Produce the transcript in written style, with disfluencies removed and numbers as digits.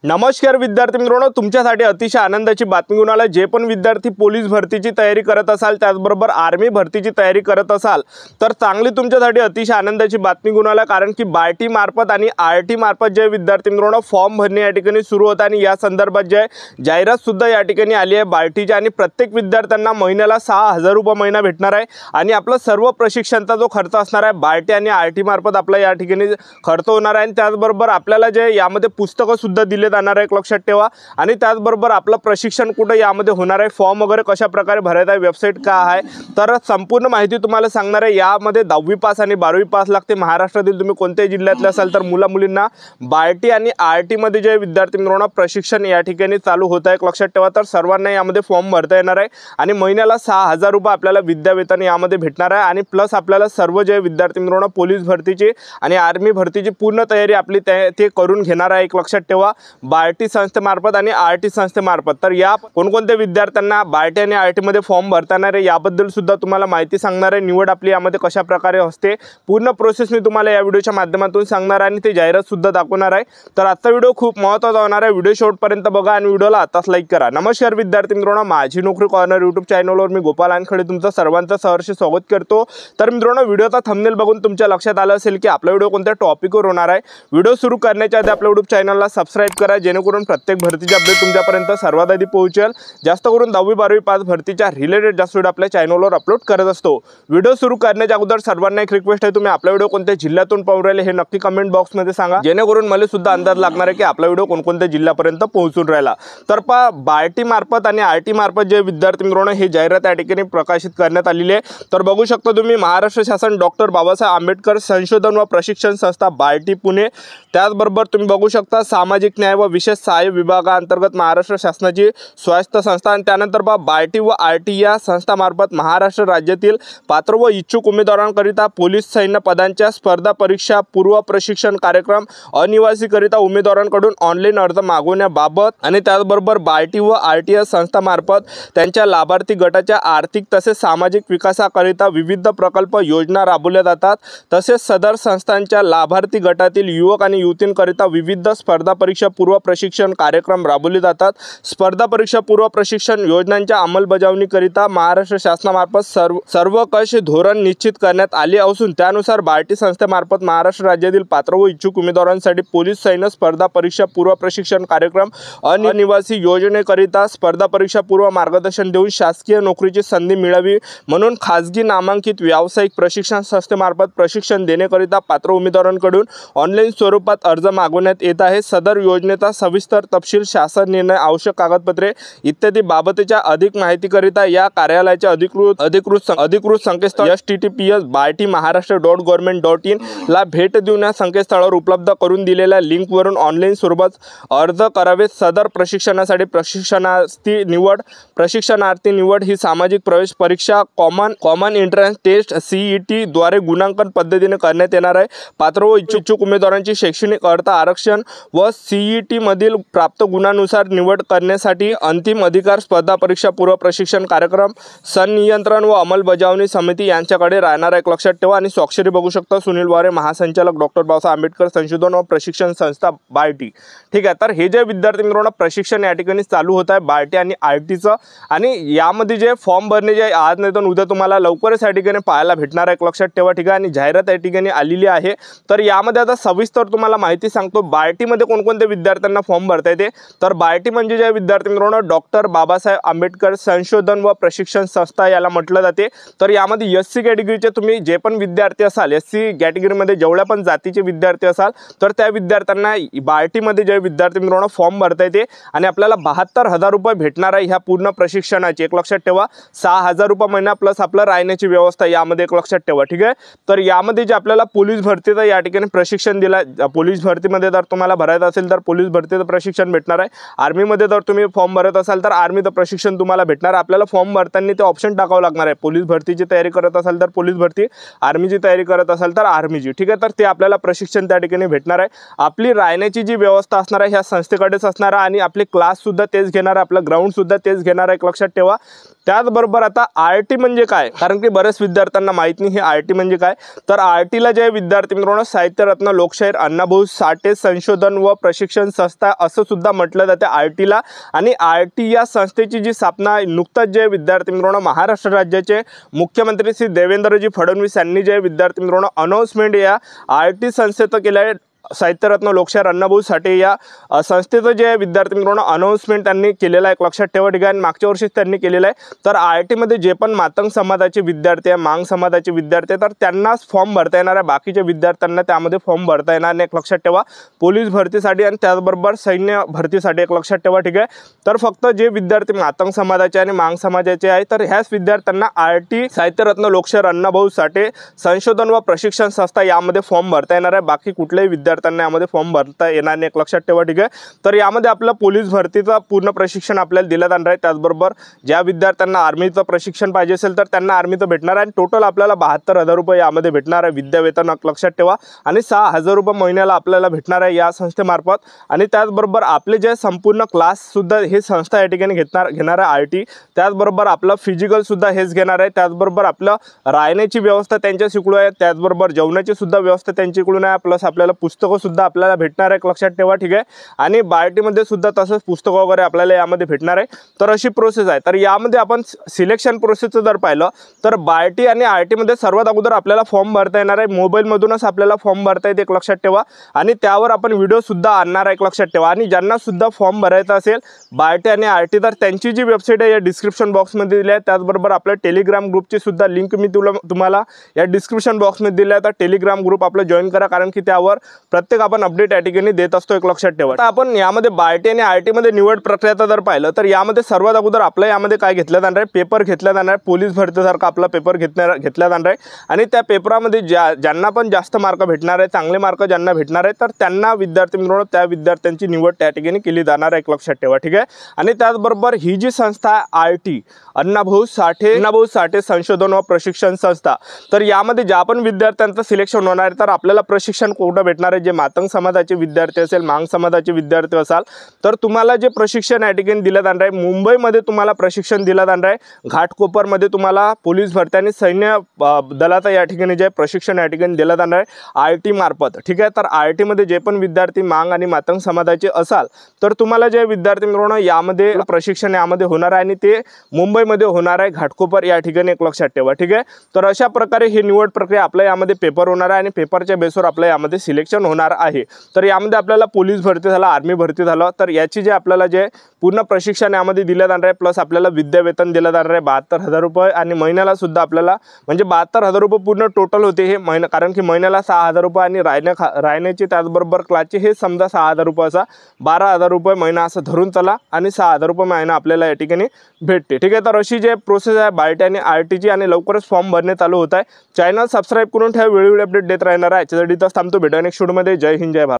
नमस्कार विद्यार्थी मित्रांनो, तुमच्यासाठी अतिशय आनंदाची बातमी घेऊन आला। जे पण विद्यार्थी पोलीस भरतीची तयारी करत असाल, त्याचबरोबर आर्मी भरतीची तयारी करत असाल, तर चांगली तुमच्यासाठी अतिशय आनंदाची बातमी घेऊन आला। कारण की बार्टी मार्फत आणि आरटी मार्फत जे विद्यार्थी मित्रांनो फॉर्म भरणे या ठिकाणी सुरू होत आणि या संदर्भात जे जाहिरात सुद्धा या ठिकाणी आली आहे बार्टीची। आणि प्रत्येक विद्यार्थ्यांना महिन्याला 6000 रुपये महिना भेटणार आहे आणि आपला सर्व प्रशिक्षणाचा जो खर्च असणार आहे बार्टी आणि आरटी मार्फत आपला या ठिकाणी खर्च होणार आहे। आणि त्याचबरोबर आपल्याला जे यामध्ये पुस्तकं सुद्धा दिले जाणार आहे, एक लक्षात ठेवा। आणि त्याचबरोबर आपलं प्रशिक्षण कुठे यामध्ये होणार आहे, फॉर्म वगैरे कशा प्रकारे भरायचा आहे, वेबसाईट काय आहे, तर संपूर्ण माहिती तुम्हाला सांगणार आहे। यामध्ये 10वी पास आणि 12वी पास लागते। महाराष्ट्रातील तुम्ही कोणत्याही जिल्ह्यातले असाल तर मुला-मुलींना बार्टी आणि आरटी मध्ये जे विद्यार्थी मित्रांनो प्रशिक्षण या ठिकाणी चालू होत आहे, एक लक्षात ठेवा। तर सर्वांना यामध्ये फॉर्म भरता येणार आहे आणि महिन्याला 6000 रुपये आपल्याला विद्यावेतन यामध्ये भेटणार आहे। आणि प्लस आपल्याला सर्व जे विद्यार्थी मित्रांनो पोलीस भरतीची आणि आर्मी भरतीची पूर्ण तयारी आपली ते करून घेणार आहे, एक लक्षात ठेवा, बार्टी संस्थेमार्फत आणि आरटी संस्थेमार्फत। तर या कोणकोणत्या विद्यार्थ्यांना बार्टी आणि आरटी मध्ये फॉर्म भरता येणार आहे याबद्दल सुद्धा तुम्हाला माहिती सांगणार आहे। निवड आपली यामध्ये कशा प्रकारे असते पूर्ण प्रोसेस मी तुम्हाला या व्हिडिओच्या माध्यमातून सांगणार आहे आणि ते जाहिरात सुद्धा दाखवणार आहे। तर आजचा व्हिडिओ खूप महत्त्वाचा होणार आहे, व्हिडिओ शेवटपर्यंत बघा आणि व्हिडिओला आताच लाईक करा। नमस्कार विद्यार्थी मित्रांनो, माझी नोकरी कॉर्नर यूट्यूब चॅनलवर मी गोपाल वानखेडे तुमचं सर्वांचं सहर्ष स्वागत करतो। तर मित्रांनो, व्हिडिओचा थंबनेल बघून तुमच्या लक्षात आलं असेल की आपला व्हिडिओ कोणत्या टॉपिकवर होणार आहे। व्हिडिओ सुरू करण्याच्या आधी आपल्या यूट्यूब चॅनलला सबस्क्राइब करा, जेणेकरून प्रत्येक भरतीचे अपडेट तुमच्यापर्यंत सर्वात आधी पोहोचेल। जास्त करून 10वी 12वी पास भरतीच्या रिलेटेड जास्त व्हिडिओ आपल्या चॅनलवर अपलोड करत असतो। व्हिडिओ सुरू करण्याच्या अगोदर सर्वांना एक रिक्वेस्ट आहे, तुम्ही आपला व्हिडिओ कोणत्या जिल्ह्यातून पाहून राहिले हे नक्की कमेंट बॉक्समध्ये सांगा, जेणेकरून मला सुद्धा अंदाज लागणार आहे की आपला व्हिडिओ कोणकोणत्या जिल्ह्यापर्यंत पोहोचून राहिला। तर बार्टी मार्फत आणि आरटी मार्फत जे विद्यार्थी मित्रांनो हे जाहिरात या ठिकाणी प्रकाशित करण्यात आलेली आहे। तर बघू शकता तुम्ही, महाराष्ट्र शासन डॉक्टर बाबासाहेब आंबेडकर संशोधन व प्रशिक्षण संस्था बार्टी पुणे, त्याचबरोबर तुम्ही बघू शकता सामाजिक न्याय व विशेष सहाय्य विभागाअंतर्गत महाराष्ट्र शासनाची स्वायत्त संस्था। आणि त्यानंतर बार्टी व आरटी या संस्थामार्फत महाराष्ट्र राज्यातील पात्र व इच्छुक उमेदवारांकरिता पोलीस सैन्य पदांच्या स्पर्धा परीक्षा पूर्व प्रशिक्षण कार्यक्रम अनिवासीकरिता उमेदवारांकडून ऑनलाईन अर्ज मागवण्याबाबत। आणि त्याचबरोबर बार्टी व आरटी या संस्थामार्फत त्यांच्या लाभार्थी गटाच्या आर्थिक तसेच सामाजिक विकासाकरिता विविध प्रकल्प योजना राबवल्या जातात। तसेच सदर संस्थांच्या लाभार्थी गटातील युवक आणि युवतींकरिता विविध स्पर्धा परीक्षा पूर्व प्रशिक्षण कार्यक्रम राबवले जातात। स्पर्धा परीक्षा पूर्व प्रशिक्षण योजनांच्या अंमलबजावणीकरिता महाराष्ट्र शासनामार्फत सर्व कश धोरण निश्चित करण्यात आले असून त्यानुसार बार्टी संस्थेमार्फत महाराष्ट्र राज्यातील पात्र व इच्छुक उमेदवारांसाठी पोलीस सैन्य स्पर्धा परीक्षा पूर्व प्रशिक्षण कार्यक्रम अनिवासी योजनेकरिता स्पर्धा परीक्षा पूर्व मार्गदर्शन देऊन शासकीय नोकरीची संधी मिळावी म्हणून खाजगी नामांकित व्यावसायिक प्रशिक्षण संस्थेमार्फत प्रशिक्षण देण्याकरिता पात्र उमेदवारांकडून ऑनलाईन स्वरूपात अर्ज मागवण्यात येत आहे। सदर योजनेचा सविस्तर तपशील, शासन निर्णय, आवश्यक कागदपत्रे इत्यादी बाबतच्या अधिक माहितीकरिता या कार्यालयाच्या अधिकृत संकेतस्थळ https://bartimaharashtra.government.in ला भेट देऊन या संकेतस्थळावर उपलब्ध करून दिलेल्या लिंकवरून ऑनलाईन स्वरूपात अर्ज करावे। सदर प्रशिक्षणासाठी प्रशिक्षणार्थी निवड ही सामाजिक प्रवेश परीक्षा कॉमन एंट्रन्स टेस्ट CET द्वारे गुणांकन पद्धतीने करण्यात येणार आहे। पात्र व इच्छुक उमेदवारांची शैक्षणिक अर्हता, आरक्षण व CET मधील प्राप्त गुणांनुसार निवड करण्यासाठी अंतिम अधिकार स्पर्धा परीक्षा पूर्व प्रशिक्षण कार्यक्रम संनियंत्रण व अंमलबजावणी समिती यांच्याकडे राहणार आहे, एक लक्षात ठेवा। आणि स्वाक्षरी बघू शकता सुनील वारे, महासंचालक डॉक्टर बाबासाहेब आंबेडकर संशोधन व प्रशिक्षण संस्था बार्टी। ठीक आहे, तर हे जे विद्यार्थी मित्रांनो प्रशिक्षण या ठिकाणी चालू होत आहे बार्टी आणि आरटीचं, आणि यामध्ये जे फॉर्म भरणे जे आज नाही तर उद्या तुम्हाला लवकरच या ठिकाणी पाहायला भेटणार आहे, एक लक्षात ठेवा। ठीक आहे, आणि जाहिरात या ठिकाणी आलेली आहे। तर यामध्ये आता सविस्तर तुम्हाला माहिती सांगतो बार्टीमध्ये कोणकोणत्या विद्यार्थ्यांना फॉर्म भरता येते। तर बार्टी म्हणजे जे विद्यार्थी मित्रांनो डॉक्टर बाबासाहेब आंबेडकर संशोधन व प्रशिक्षण संस्था याला म्हटलं जाते। तर यामध्ये SC कॅटेगरीचे तुम्ही जे पण विद्यार्थी असाल, SC कॅटेगरीमध्ये जेवढ्या पण जातीचे विद्यार्थी असाल तर त्या विद्यार्थ्यांना बार्टीमध्ये जे विद्यार्थी मित्रांनो फॉर्म भरता येते आणि आपल्याला 72,000 रुपये भेटणार आहे ह्या पूर्ण प्रशिक्षणाची, एक लक्षात ठेवा। 6000 रुपये महिना प्लस आपलं राहण्याची व्यवस्था यामध्ये, एक लक्षात ठेवा। ठीक आहे, तर यामध्ये जे आपल्याला पोलीस भरतीचं या ठिकाणी प्रशिक्षण दिला, पोलीस भरतीमध्ये जर तुम्हाला भरायचं असेल तर पोलीस भरतीचं प्रशिक्षण भेटणार आहे। आर्मीमध्ये जर तुम्ही फॉर्म भरत असाल तर आर्मीचं प्रशिक्षण तुम्हाला भेटणार। आपल्याला फॉर्म भरताना ते ऑप्शन टाकावं लागणार आहे, पोलीस भरतीची तयारी करत असाल तर पोलीस भरती, आर्मीची तयारी करत असाल तर आर्मीची। ठीक आहे, तर ते आपल्याला प्रशिक्षण त्या ठिकाणी भेटणार आहे। आपली राहण्याची जी व्यवस्था असणार आहे ह्या संस्थेकडेच असणार आहे आणि आपले क्लास सुद्धा तेच घेणार आहे, आपलं ग्राउंड सुद्धा तेच घेणार आहे, एक लक्षात ठेवा। त्याचबरोबर आता आरटी म्हणजे काय, कारण की बरेच विद्यार्थ्यांना माहित नाही हे आरटी म्हणजे काय। तर आरटीला जे विद्यार्थी मित्रांनो साहित्यरत्न लोकशाहीर अण्णाभाऊ साठे संशोधन व प्रशिक्षण संस्था असं सुद्धा म्हटलं जाते आरटीला। आणि आरटी या संस्थेची जी स्थापना नुकताच जे विद्यार्थी मित्रांनो महाराष्ट्र राज्याचे मुख्यमंत्री श्री देवेंद्रजी फडणवीस यांनी जे विद्यार्थी मित्रांनो अनाउन्समेंट या आरटी संस्थेचं केलं आहे। साहित्यरत्न लोकशाहीर अण्णाभाऊ साठे या संस्थेचं जे विद्यार्थी मित्रांनो अनाउन्समेंट त्यांनी केलेलं आहे, लक्षात ठेवा ठीक आहे। मागच्या वर्षीच त्यांनी केलेलं आहे। तर आरटीमध्ये जे पण मातंग समाजाचे विद्यार्थी आहे, मांग समाजाचे विद्यार्थी तर त्यांनाच फॉर्म भरता येणार आहे, बाकीच्या विद्यार्थ्यांना त्यामध्ये फॉर्म भरता येणार नाही, लक्षात ठेवा। पोलीस भरतीसाठी आणि त्याचबरोबर सैन्य भरतीसाठी लक्षात ठेवा ठीक आहे। तर फक्त जे विद्यार्थी मातंग समाजाचे आणि मांग समाजाचे आहे तर ह्याच विद्यार्थ्यांना आरटी साहित्यरत्न लोकशाहीर अण्णाभाऊ साठे संशोधन व प्रशिक्षण संस्था यामध्ये फॉर्म भरता येणार आहे, बाकी कुठल्याही विद्यार्थ्यांना यामध्ये फॉर्म भरता येणार नाही, लक्षात ठेवा ठीक आहे। तर यामध्ये आपलं पोलीस भरतीचं पूर्ण प्रशिक्षण आपल्याला दिलं जाणार आहे। त्याचबरोबर ज्या विद्यार्थ्यांना आर्मीचं प्रशिक्षण पाहिजे असेल तर त्यांना आर्मीचं भेटणार आहे। टोटल आपल्याला 72,000 रुपये यामध्ये भेटणार आहे विद्यावेतन, लक्षात ठेवा। आणि 6,000 रुपये महिन्याला आपल्याला भेटणार आहे या संस्थेमार्फत। आणि त्याचबरोबर आपले जे संपूर्ण क्लास सुद्धा हे संस्था या ठिकाणी घेणार आहे आरटी। त्याचबरोबर आपलं फिजिकल सुद्धा हेच घेणार आहे। त्याचबरोबर आपलं राहण्याची व्यवस्था त्यांच्याकडून आहे, त्याचबरोबर जेवणाची सुद्धा व्यवस्था त्यांच्याकडून आहे, प्लस आपल्याला पुस्तकं सुद्धा आपल्याला भेटणार आहे, लक्षात ठेवा ठीक आहे। आणि बार्टीमध्ये सुद्धा तसंच पुस्तकं वगैरे आपल्याला यामध्ये भेटणार आहे। तर अशी प्रोसेस आहे। तर यामध्ये आपण सिलेक्शन प्रोसेसचं जर पाहिलं तर बार्टी आणि आरटीमध्ये सर्वात अगोदर आपल्याला फॉर्म भरता येणार आहे, मोबाईलमधूनच आपल्याला फॉर्म भरता येते, लक्षात ठेवा। आणि त्यावर आपण व्हिडिओ सुद्धा आणणार आहे, लक्षात ठेवा। आणि ज्यांना सुद्धा फॉर्म भरायचा असेल बार्टी आणि आरटी तर त्यांची जी वेबसाईट आहे या डिस्क्रिप्शन बॉक्समध्ये दिली आहे। त्याचबरोबर आपल्या टेलिग्राम ग्रुपची सुद्धा लिंक मी तुम्हाला या डिस्क्रिप्शन बॉक्समध्ये दिली आहे। तर टेलिग्राम ग्रुप आपलं जॉईन करा, कारण की त्यावर प्रत्येक आपण अपडेट या ठिकाणी देत असतो, लक्षात ठेवा। आता आपण यामध्ये बार्टी आणि आरटीमध्ये निवड प्रक्रिया जर पाहिलं तर यामध्ये सर्वात अगोदर आपल्या यामध्ये काय घेतलं जाणार आहे, पेपर घेतला जाणार आहे। पोलीस भरतीसारखा आपला पेपर घेतला जाणार आहे। आणि त्या पेपरामध्ये ज्यांना पण जास्त मार्क भेटणार आहे, चांगले मार्क ज्यांना भेटणार आहे तर त्यांना विद्यार्थी मिळून त्या विद्यार्थ्यांची निवड त्या ठिकाणी केली जाणार आहे, लक्षात ठेवा ठीक आहे। आणि त्याचबरोबर ही जी संस्था आरटी अण्णाभाऊ साठे संशोधन व प्रशिक्षण संस्था, तर यामध्ये ज्या पण विद्यार्थ्यांचं सिलेक्शन होणार आहे तर आपल्याला प्रशिक्षण कुठं भेटणार आहे, जे मातंग समाजाचे विद्यार्थी असेल, मांग समाजाचे विद्यार्थी असाल तर तुम्हाला जे प्रशिक्षण या ठिकाणी दिलं जाणार आहे, मुंबईमध्ये तुम्हाला प्रशिक्षण दिलं जाणार आहे, घाटकोपरमध्ये तुम्हाला पोलीस भरती आणि सैन्य दलाचं या ठिकाणी जे प्रशिक्षण या ठिकाणी दिलं जाणार आहे आरटी मार्फत ठीक आहे। तर आरटीमध्ये जे पण विद्यार्थी मांग आणि मातंग समाजाचे असाल तर तुम्हाला जे विद्यार्थी मिळवणं यामध्ये प्रशिक्षण यामध्ये होणार आहे आणि ते मुंबईमध्ये होणार आहे, घाटकोपर या ठिकाणी, लक्षात ठेवा ठीक आहे। तर अशा प्रकारे ही निवड प्रक्रिया आपल्या यामध्ये पेपर होणार आहे आणि पेपरच्या बेसवर आपल्या यामध्ये सिलेक्शन होणार आहे। तर यामध्ये आपल्याला पोलीस भरती झाला, आर्मी भरती झालं तर याची जे आपल्याला जे पूर्ण प्रशिक्षण यामध्ये दिलं जाणार आहे, प्लस आपल्याला विद्यावेतन दिलं जाणार आहे 72,000 रुपये। आणि महिन्याला सुद्धा आपल्याला म्हणजे 72,000 रुपये पूर्ण टोटल होते हे महिना, कारण की महिन्याला 6,000 रुपये आणि राहण्याची त्याचबरोबर क्लासचे हे समजा 6,000 रुपये असा 12,000 रुपये महिना असं धरून चला आणि 6,000 रुपये महिना आपल्याला या ठिकाणी भेटते ठीक आहे। तर अशी जे प्रोसेस आहे बार्टी आणि आरटीची आणि लवकरच फॉर्म भरणे चालू होत आहे। चॅनल सबस्क्राईब करून ठेवा, वेळोवेळी अपडेट देत राहणार आहे। याच्यासाठी थांबतो, भेटूया नेक्स्ट व्हिडिओमध्ये। जय हिंद, जय भारत।